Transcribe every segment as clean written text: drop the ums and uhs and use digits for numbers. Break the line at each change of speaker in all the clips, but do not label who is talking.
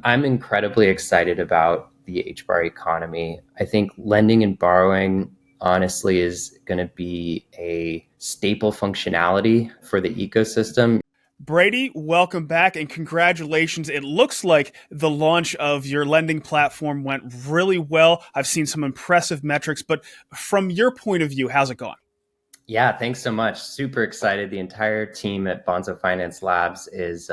I'm incredibly excited about the HBAR economy. I think lending and borrowing honestly is going to be a staple functionality for the ecosystem.
Brady, welcome back and congratulations. It looks like the launch of your lending platform went really well. I've seen some impressive metrics, but from your point of view, how's it going?
Yeah, thanks so much. Super excited. The entire team at Bonzo Finance Labs is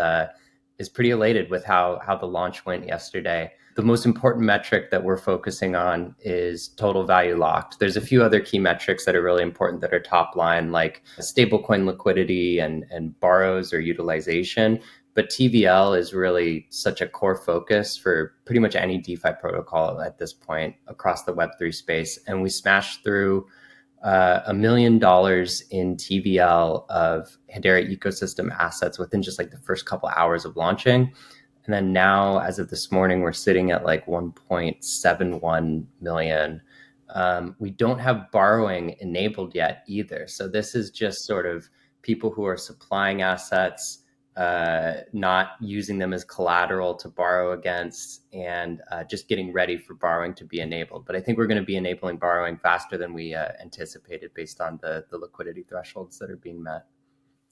pretty elated with how the launch went yesterday. The most important metric that we're focusing on is total value locked. There's a few other key metrics that are really important that are top line, like stablecoin liquidity and borrows or utilization. But TVL is really such a core focus for pretty much any DeFi protocol at this point across the Web3 space. And we smashed through $1 million in TVL of Hedera ecosystem assets within just like the first couple hours of launching. And then now, as of this morning, we're sitting at like 1.71 million. We don't have borrowing enabled yet either. So this is just sort of people who are supplying assets, not using them as collateral to borrow against, and just getting ready for borrowing to be enabled. But I think we're going to be enabling borrowing faster than we anticipated based on the liquidity thresholds that are being met.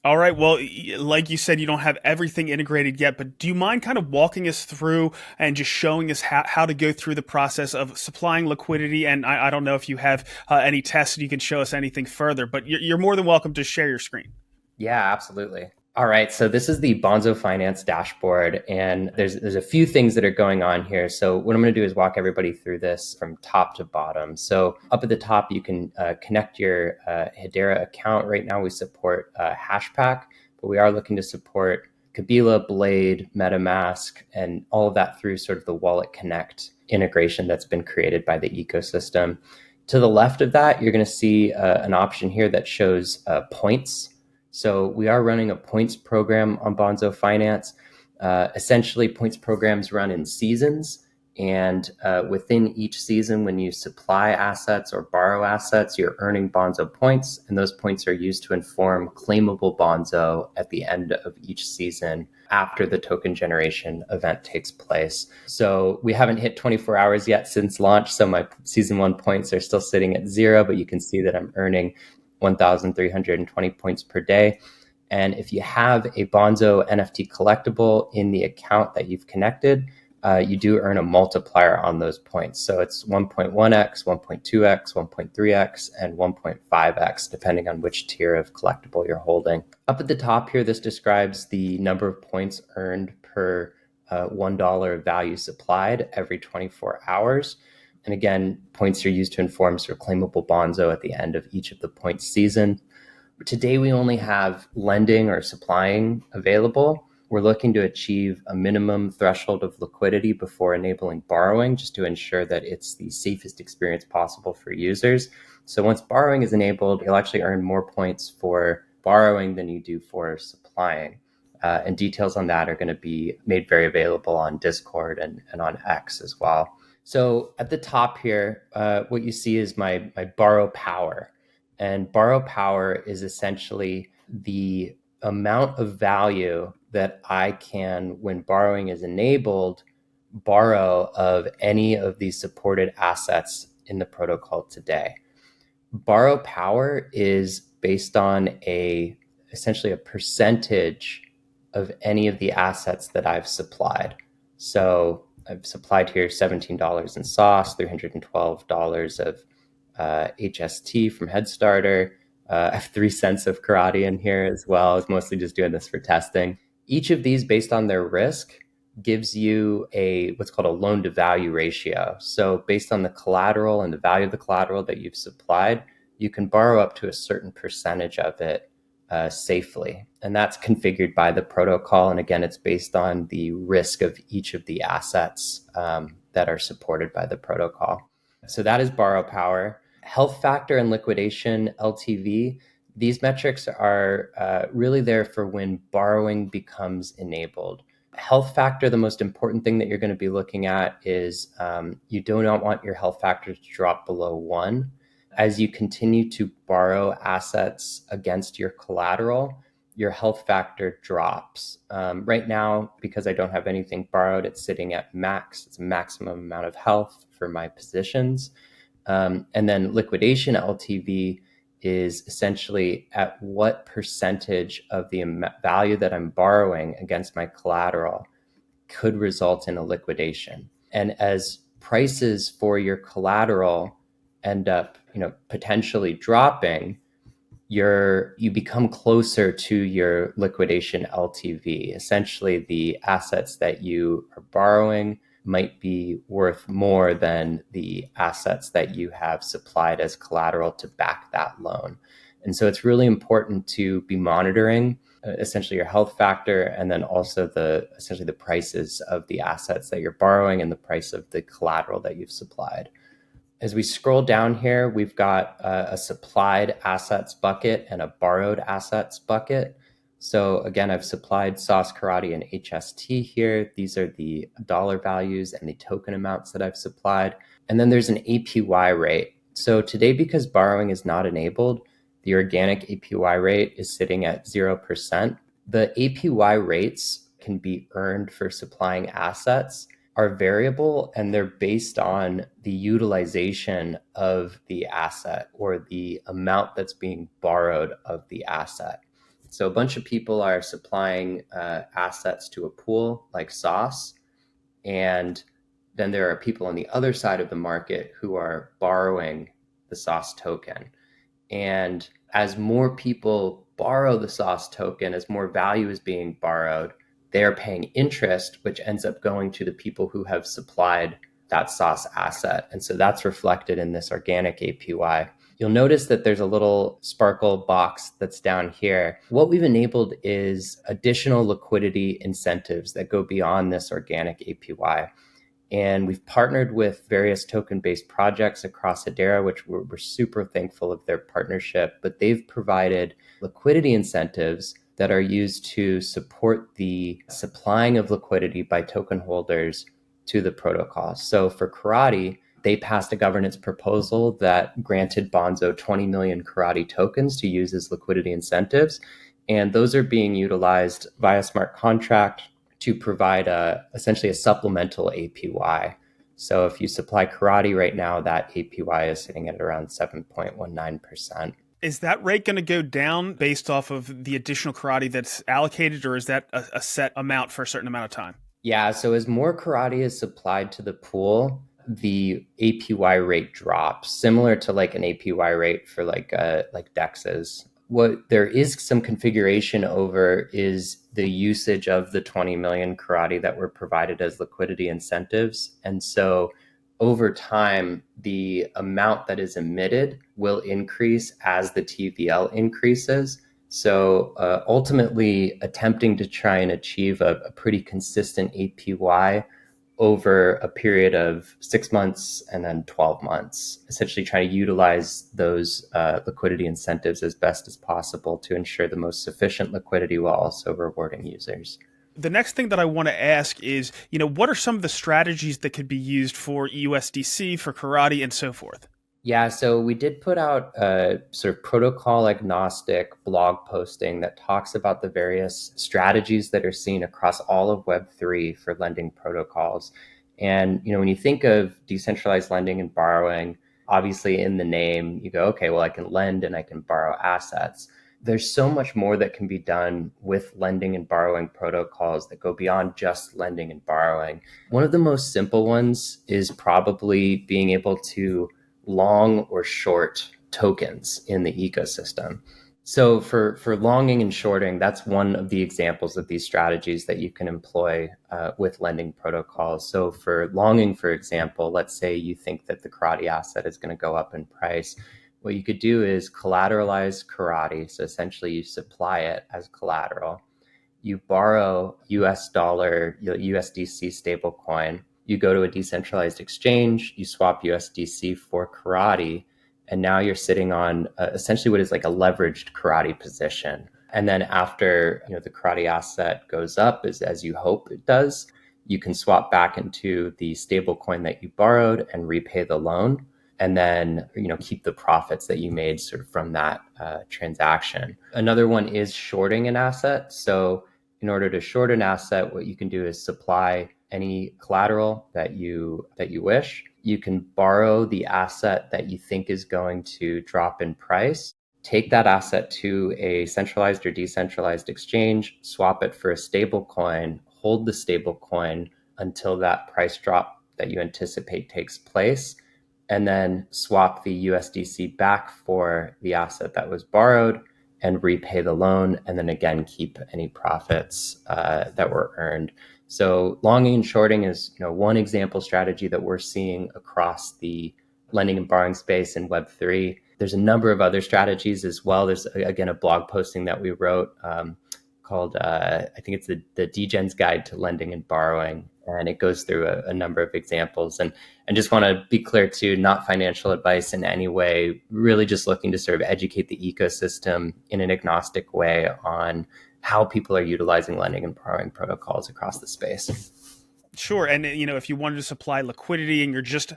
All right. Well, like you said, you don't have everything integrated yet, but do you mind kind of walking us through and just showing us how to go through the process of supplying liquidity? And I don't know if you have any tests that you can show us anything further, but you're more than welcome to share your screen.
Yeah, absolutely. All right, so this is the Bonzo Finance dashboard, and there's a few things that are going on here. So what I'm going to do is walk everybody through this from top to bottom. So up at the top, you can connect your Hedera account. Right now, we support Hashpack, but we are looking to support Kabila, Blade, MetaMask, and all of that through sort of the Wallet Connect integration that's been created by the ecosystem. To the left of that, you're going to see an option here that shows points. So we are running a points program on Bonzo Finance. Essentially, points programs run in seasons. And within each season, when you supply assets or borrow assets, you're earning Bonzo points. And those points are used to inform claimable Bonzo at the end of each season after the token generation event takes place. So we haven't hit 24 hours yet since launch. So my season one points are still sitting at 0, but you can see that I'm earning 1,320 points per day. And if you have a Bonzo NFT collectible in the account that you've connected, you do earn a multiplier on those points. So it's 1.1x, 1.2x, 1.3x, and 1.5x, depending on which tier of collectible you're holding. Up at the top here, this describes the number of points earned per $1 of value supplied every 24 hours. And again, points are used to inform sort of claimable Bonzo at the end of each of the points season. Today, we only have lending or supplying available. We're looking to achieve a minimum threshold of liquidity before enabling borrowing, just to ensure that it's the safest experience possible for users. So once borrowing is enabled, you'll actually earn more points for borrowing than you do for supplying. And details on that are going to be made very available on Discord and on X as well. So at the top here, what you see is my borrow power. And borrow power is essentially the amount of value that I can, when borrowing is enabled, borrow of any of these supported assets in the protocol today. Borrow power is based on essentially a percentage of any of the assets that I've supplied. So I've supplied here $17 in sauce, $312 of HST from Headstarter. I have 3 cents of karate in here as well. I was mostly just doing this for testing. Each of these, based on their risk, gives you what's called a loan to value ratio. So based on the collateral and the value of the collateral that you've supplied, you can borrow up to a certain percentage of it safely. And that's configured by the protocol. And again, it's based on the risk of each of the assets that are supported by the protocol. So that is borrow power. Health factor and liquidation, LTV, these metrics are really there for when borrowing becomes enabled. Health factor, the most important thing that you're going to be looking at is you do not want your health factor to drop below 1. As you continue to borrow assets against your collateral, your health factor drops. Right now, because I don't have anything borrowed, it's sitting at max. It's a maximum amount of health for my positions. And then liquidation LTV is essentially at what percentage of the value that I'm borrowing against my collateral could result in a liquidation. And as prices for your collateral end up, potentially dropping, you become closer to your liquidation LTV. Essentially, the assets that you are borrowing might be worth more than the assets that you have supplied as collateral to back that loan. And so it's really important to be monitoring essentially your health factor, and then also essentially the prices of the assets that you're borrowing and the price of the collateral that you've supplied. As we scroll down here, we've got a supplied assets bucket and a borrowed assets bucket. So again, I've supplied Sauce, Karate, and HST here. These are the dollar values and the token amounts that I've supplied. And then there's an APY rate. So today, because borrowing is not enabled, the organic APY rate is sitting at 0%. The APY rates can be earned for supplying assets are variable, and they're based on the utilization of the asset or the amount that's being borrowed of the asset. So a bunch of people are supplying assets to a pool like Sauce, and then there are people on the other side of the market who are borrowing the Sauce token. And as more people borrow the Sauce token, as more value is being borrowed, they're paying interest, which ends up going to the people who have supplied that Sauce asset. And so that's reflected in this organic APY. You'll notice that there's a little sparkle box that's down here. What we've enabled is additional liquidity incentives that go beyond this organic APY. And we've partnered with various token-based projects across Hedera, which we're super thankful of their partnership, but they've provided liquidity incentives that are used to support the supplying of liquidity by token holders to the protocol. So for Karate, they passed a governance proposal that granted Bonzo 20 million Karate tokens to use as liquidity incentives. And those are being utilized via smart contract to provide essentially a supplemental APY. So if you supply Karate right now, that APY is sitting at around 7.19%.
Is that rate going to go down based off of the additional Karate that's allocated, or is that a set amount for a certain amount of time?
Yeah, so as more Karate is supplied to the pool, the APY rate drops, similar to like an APY rate for like DEXs. What there is some configuration over is the usage of the 20 million Karate that were provided as liquidity incentives. And so over time, the amount that is emitted will increase as the TVL increases. So ultimately attempting to try and achieve a pretty consistent APY over a period of 6 months and then 12 months, essentially trying to utilize those liquidity incentives as best as possible to ensure the most sufficient liquidity while also rewarding users.
The next thing that I want to ask is, what are some of the strategies that could be used for USDC, for Karate, and so forth?
Yeah, so we did put out a sort of protocol agnostic blog posting that talks about the various strategies that are seen across all of Web3 for lending protocols. And, when you think of decentralized lending and borrowing, obviously in the name, you go, okay, well, I can lend and I can borrow assets. There's so much more that can be done with lending and borrowing protocols that go beyond just lending and borrowing. One of the most simple ones is probably being able to long or short tokens in the ecosystem. So for longing and shorting, that's one of the examples of these strategies that you can employ with lending protocols. So for longing, for example, let's say you think that the Karate asset is going to go up in price. What you could do is collateralize Karate. So essentially you supply it as collateral. You borrow US dollar, USDC stablecoin. You go to a decentralized exchange, you swap USDC for Karate, and now you're sitting on essentially what is like a leveraged Karate position. And then after the Karate asset goes up, as you hope it does, you can swap back into the stable coin that you borrowed and repay the loan. and then keep the profits that you made sort of from that transaction. Another one is shorting an asset. So in order to short an asset, what you can do is supply any collateral that you wish. You can borrow the asset that you think is going to drop in price, take that asset to a centralized or decentralized exchange, swap it for a stable coin, hold the stable coin until that price drop that you anticipate takes place, and then swap the USDC back for the asset that was borrowed and repay the loan, and then again keep any profits that were earned. So longing and shorting is one example strategy that we're seeing across the lending and borrowing space in Web3. There's a number of other strategies as well. There's again a blog posting that we wrote called I think it's the DGen's Guide to Lending and Borrowing, and it goes through a number of examples. And just want to be clear too, not financial advice in any way, really just looking to sort of educate the ecosystem in an agnostic way on how people are utilizing lending and borrowing protocols across the space.
Sure. And, if you wanted to supply liquidity and you're just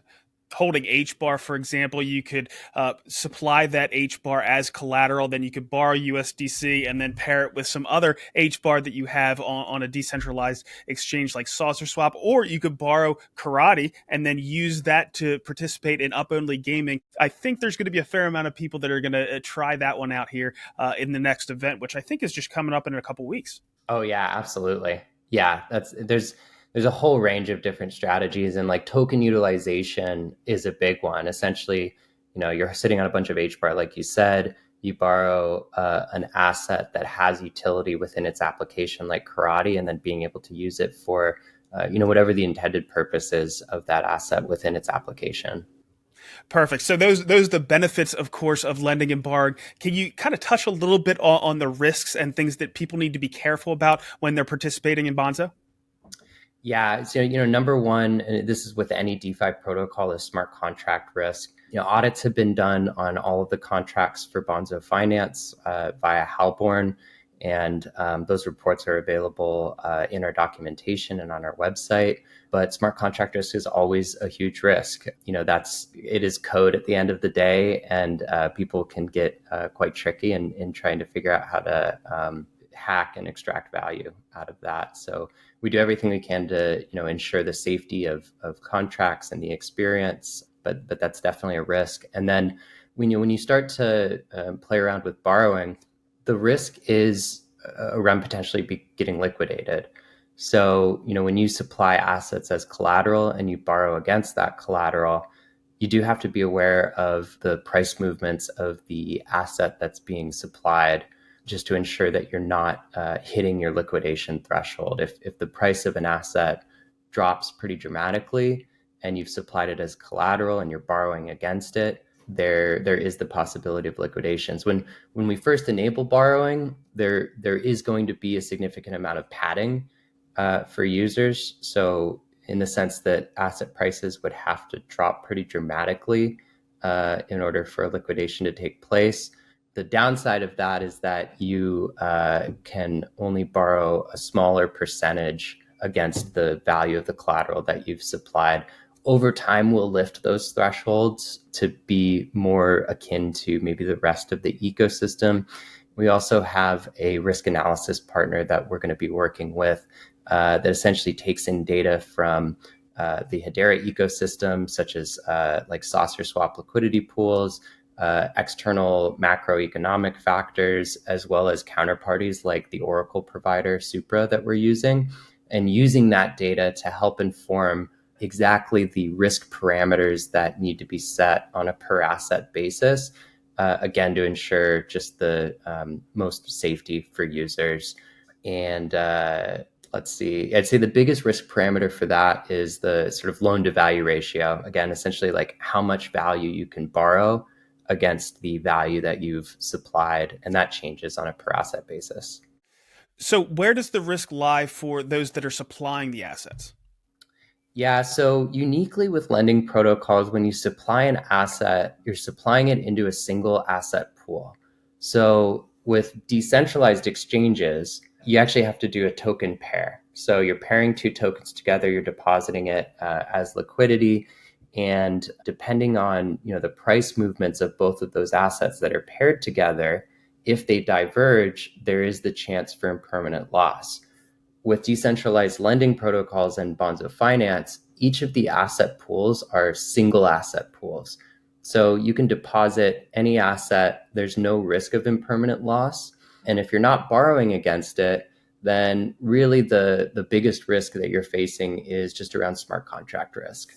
holding HBAR, for example, you could supply that HBAR as collateral. Then you could borrow USDC and then pair it with some other HBAR that you have on a decentralized exchange like Saucer Swap. Or you could borrow Karate and then use that to participate in up-only gaming. I think there's going to be a fair amount of people that are going to try that one out here in the next event, which I think is just coming up in a couple weeks.
Oh, yeah, absolutely. Yeah, there's a whole range of different strategies, and like token utilization is a big one. Essentially, you're sitting on a bunch of HBAR, like you said, you borrow an asset that has utility within its application, like Karate, and then being able to use it for, whatever the intended purpose is of that asset within its application.
Perfect. So those are the benefits, of course, of lending and borrowing. Can you kind of touch a little bit on the risks and things that people need to be careful about when they're participating in Bonzo?
Yeah, so number one, and this is with any DeFi protocol, is smart contract risk. Audits have been done on all of the contracts for Bonzo Finance via HBAR, and those reports are available in our documentation and on our website. But smart contract risk is always a huge risk. It is code at the end of the day, and people can get quite tricky in trying to figure out how to hack and extract value out of that. So we do everything we can to ensure the safety of contracts and the experience, but that's definitely a risk. And then when you start to play around with borrowing, the risk is around potentially getting liquidated. So when you supply assets as collateral and you borrow against that collateral, you do have to be aware of the price movements of the asset that's being supplied, just to ensure that you're not hitting your liquidation threshold. If the price of an asset drops pretty dramatically and you've supplied it as collateral and you're borrowing against it, there is the possibility of liquidations. When we first enable borrowing, there is going to be a significant amount of padding for users. So in the sense that asset prices would have to drop pretty dramatically in order for a liquidation to take place. The downside of that is that you can only borrow a smaller percentage against the value of the collateral that you've supplied. Over time, we'll lift those thresholds to be more akin to maybe the rest of the ecosystem. We also have a risk analysis partner that we're going to be working with that essentially takes in data from the Hedera ecosystem, such as like Saucer Swap liquidity pools, external macroeconomic factors, as well as counterparties like the Oracle provider Supra that we're using, and using that data to help inform exactly the risk parameters that need to be set on a per asset basis, again, to ensure just the most safety for users. And let's see, I'd say the biggest risk parameter for that is the sort of loan to value ratio. Again, essentially like how much value you can borrow against the value that you've supplied, and that changes on a per asset basis.
So where does the risk lie for those that are supplying the assets?
Yeah, so uniquely with lending protocols, when you supply an asset, you're supplying it into a single asset pool. So with decentralized exchanges, you actually have to do a token pair. So you're pairing two tokens together, you're depositing it as liquidity. And depending on, the price movements of both of those assets that are paired together, if they diverge, there is the chance for impermanent loss. With decentralized lending protocols and Bonzo Finance, each of the asset pools are single asset pools. So you can deposit any asset, there's no risk of impermanent loss. And if you're not borrowing against it, then really the biggest risk that you're facing is just around smart contract risk.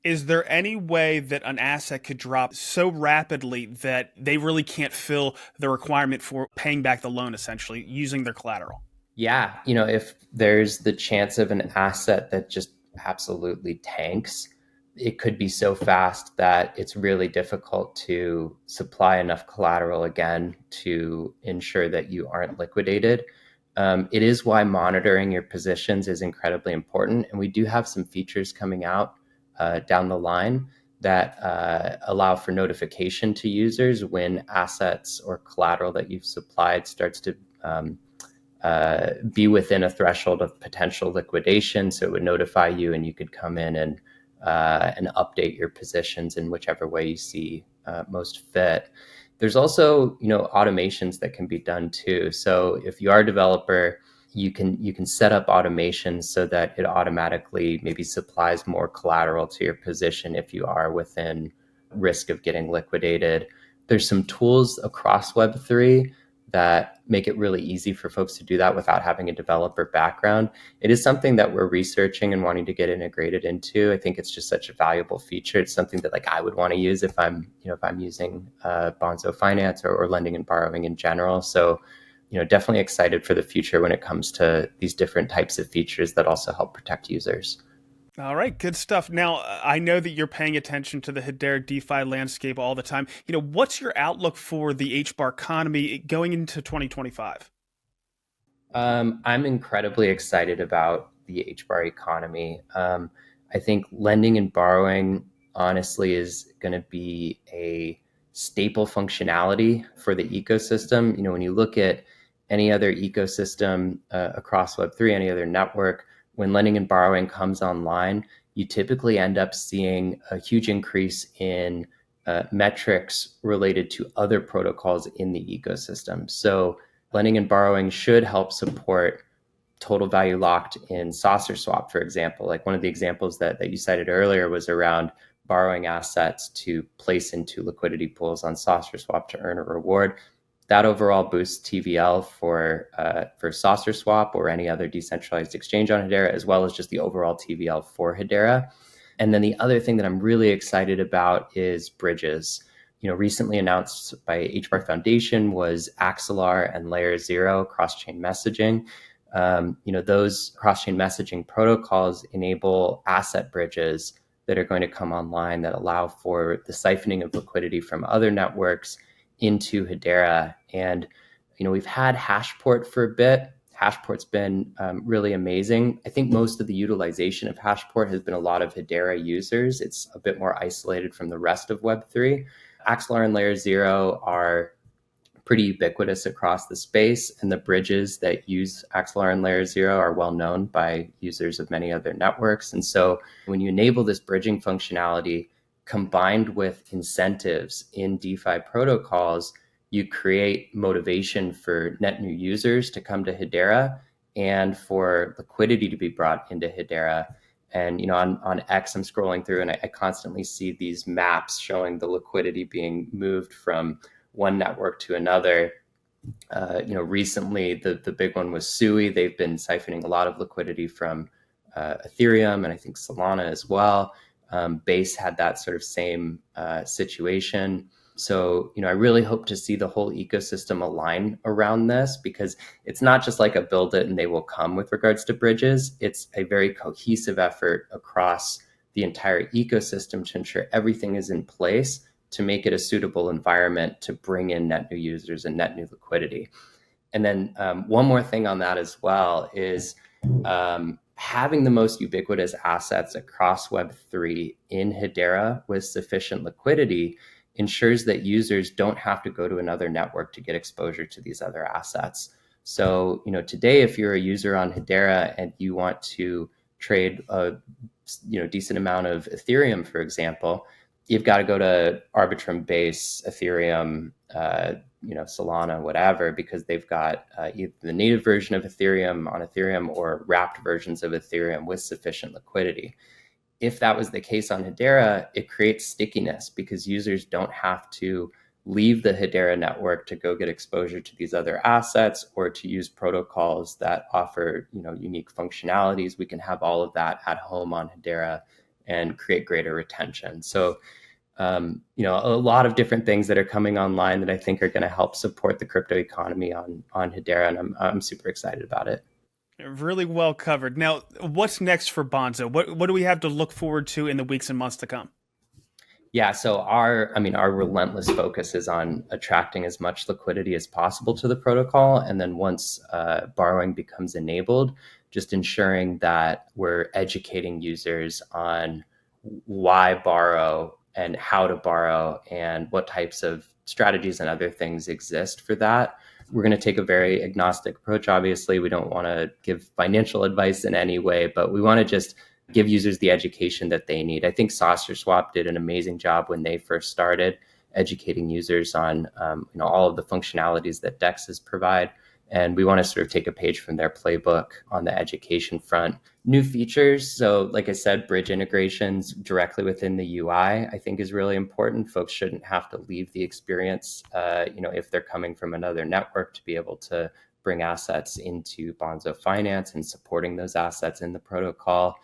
Is there any way that an asset could drop so rapidly that they really can't fill the requirement for paying back the loan, essentially using their collateral?
Yeah, if there's the chance of an asset that just absolutely tanks, it could be so fast that it's really difficult to supply enough collateral again to ensure that you aren't liquidated. It is why monitoring your positions is incredibly important. And we do have some features coming out down the line that allow for notification to users when assets or collateral that you've supplied starts to be within a threshold of potential liquidation. So it would notify you, and you could come in and update your positions in whichever way you see most fit. There's also, automations that can be done too. So if you are a developer, you can set up automations so that it automatically maybe supplies more collateral to your position if you are within risk of getting liquidated. There's some tools across Web3 that make it really easy for folks to do that without having a developer background. It is something that we're researching and wanting to get integrated into. I think it's just such a valuable feature. It's something that I would want to use if I'm using Bonzo Finance or lending and borrowing in general. So, definitely excited for the future when it comes to these different types of features that also help protect users.
All right, good stuff. Now, I know that you're paying attention to the Hedera DeFi landscape all the time. What's your outlook for the HBAR economy going into 2025?
I'm incredibly excited about the HBAR economy. I think lending and borrowing, honestly, is going to be a staple functionality for the ecosystem. When you look at any other ecosystem across Web3, any other network, when lending and borrowing comes online, you typically end up seeing a huge increase in metrics related to other protocols in the ecosystem. So lending and borrowing should help support total value locked in Saucer Swap, for example. Like one of the examples that you cited earlier was around borrowing assets to place into liquidity pools on Saucer Swap to earn a reward. That overall boosts TVL for Saucer Swap or any other decentralized exchange on Hedera, as well as just the overall TVL for Hedera. And then the other thing that I'm really excited about is bridges. Recently announced by HBAR Foundation was Axelar and Layer Zero cross-chain messaging. Those cross-chain messaging protocols enable asset bridges that are going to come online that allow for the siphoning of liquidity from other networks into Hedera. And, we've had Hashport for a bit. Hashport's been really amazing. I think most of the utilization of Hashport has been a lot of Hedera users. It's a bit more isolated from the rest of Web3. Axelar and Layer Zero are pretty ubiquitous across the space, and the bridges that use Axelar and Layer Zero are well known by users of many other networks. And so when you enable this bridging functionality combined with incentives in DeFi protocols, you create motivation for net new users to come to Hedera and for liquidity to be brought into Hedera. And on X, I'm scrolling through and I constantly see these maps showing the liquidity being moved from one network to another. Recently the big one was Sui. They've been siphoning a lot of liquidity from Ethereum and I think Solana as well. Base had that sort of same situation. So, I really hope to see the whole ecosystem align around this, because it's not just like a build it and they will come with regards to bridges. It's a very cohesive effort across the entire ecosystem to ensure everything is in place to make it a suitable environment to bring in net new users and net new liquidity. And then one more thing on that as well is having the most ubiquitous assets across Web3 in Hedera with sufficient liquidity ensures that users don't have to go to another network to get exposure to these other assets. So, today, if you're a user on Hedera and you want to trade a decent amount of Ethereum, for example, you've got to go to Arbitrum base Ethereum, Solana, whatever, because they've got either the native version of Ethereum on Ethereum or wrapped versions of Ethereum with sufficient liquidity. If that was the case on Hedera, it creates stickiness because users don't have to leave the Hedera network to go get exposure to these other assets or to use protocols that offer, unique functionalities. We can have all of that at home on Hedera and create greater retention. So, a lot of different things that are coming online that I think are going to help support the crypto economy on Hedera, and I'm super excited about it.
Really well covered. Now, what's next for Bonzo? What do we have to look forward to in the weeks and months to come?
Yeah, so our relentless focus is on attracting as much liquidity as possible to the protocol, and then once borrowing becomes enabled, just ensuring that we're educating users on why borrow and how to borrow and what types of strategies and other things exist for that. We're going to take a very agnostic approach. Obviously, we don't want to give financial advice in any way, but we want to just give users the education that they need. I think SaucerSwap did an amazing job when they first started educating users on all of the functionalities that DEXs provide. And we want to sort of take a page from their playbook on the education front. New features. So like I said, bridge integrations directly within the UI, I think is really important. Folks shouldn't have to leave the experience, if they're coming from another network, to be able to bring assets into Bonzo Finance and supporting those assets in the protocol.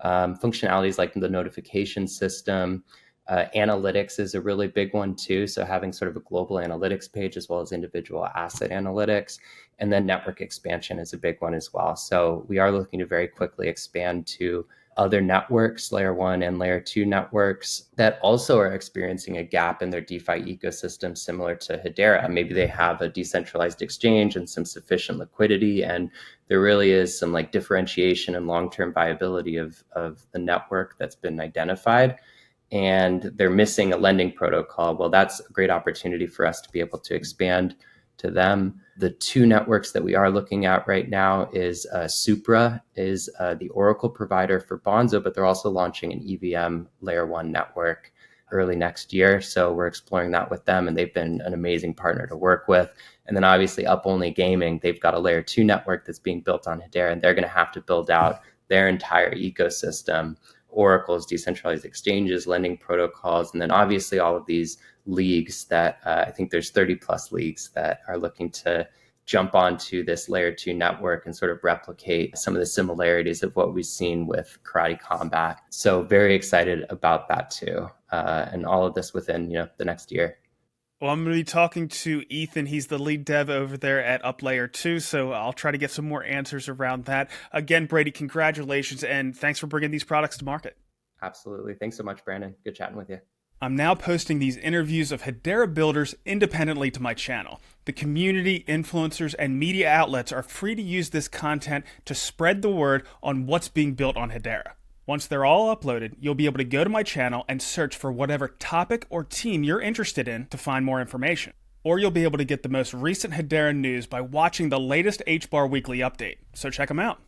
Functionalities like the notification system. Analytics is a really big one too. So having sort of a global analytics page as well as individual asset analytics. And then network expansion is a big one as well. So we are looking to very quickly expand to other networks, layer 1 and layer 2 networks that also are experiencing a gap in their DeFi ecosystem similar to Hedera. Maybe they have a decentralized exchange and some sufficient liquidity, and there really is some differentiation and long-term viability of the network that's been identified, and they're missing a lending protocol. Well, that's a great opportunity for us to be able to expand to them. The two networks that we are looking at right now is Supra is the Oracle provider for Bonzo, but they're also launching an EVM layer 1 network early next year. So we're exploring that with them, and they've been an amazing partner to work with. And then obviously Up Only Gaming, they've got a layer 2 network that's being built on Hedera, and they're going to have to build out their entire ecosystem. Oracle's decentralized exchanges, lending protocols, and then obviously all of these leagues that I think there's 30 plus leagues that are looking to jump onto this layer 2 network and sort of replicate some of the similarities of what we've seen with Karate Combat. So very excited about that too. And all of this within, the next year.
Well, I'm going to be talking to Ethan. He's the lead dev over there at UpLayer 2, so I'll try to get some more answers around that. Again, Brady, congratulations, and thanks for bringing these products to market.
Absolutely. Thanks so much, Brandon. Good chatting with you.
I'm now posting these interviews of Hedera builders independently to my channel. The community, influencers, and media outlets are free to use this content to spread the word on what's being built on Hedera. Once they're all uploaded, you'll be able to go to my channel and search for whatever topic or team you're interested in to find more information. Or you'll be able to get the most recent Hedera news by watching the latest HBAR Weekly update. So check them out.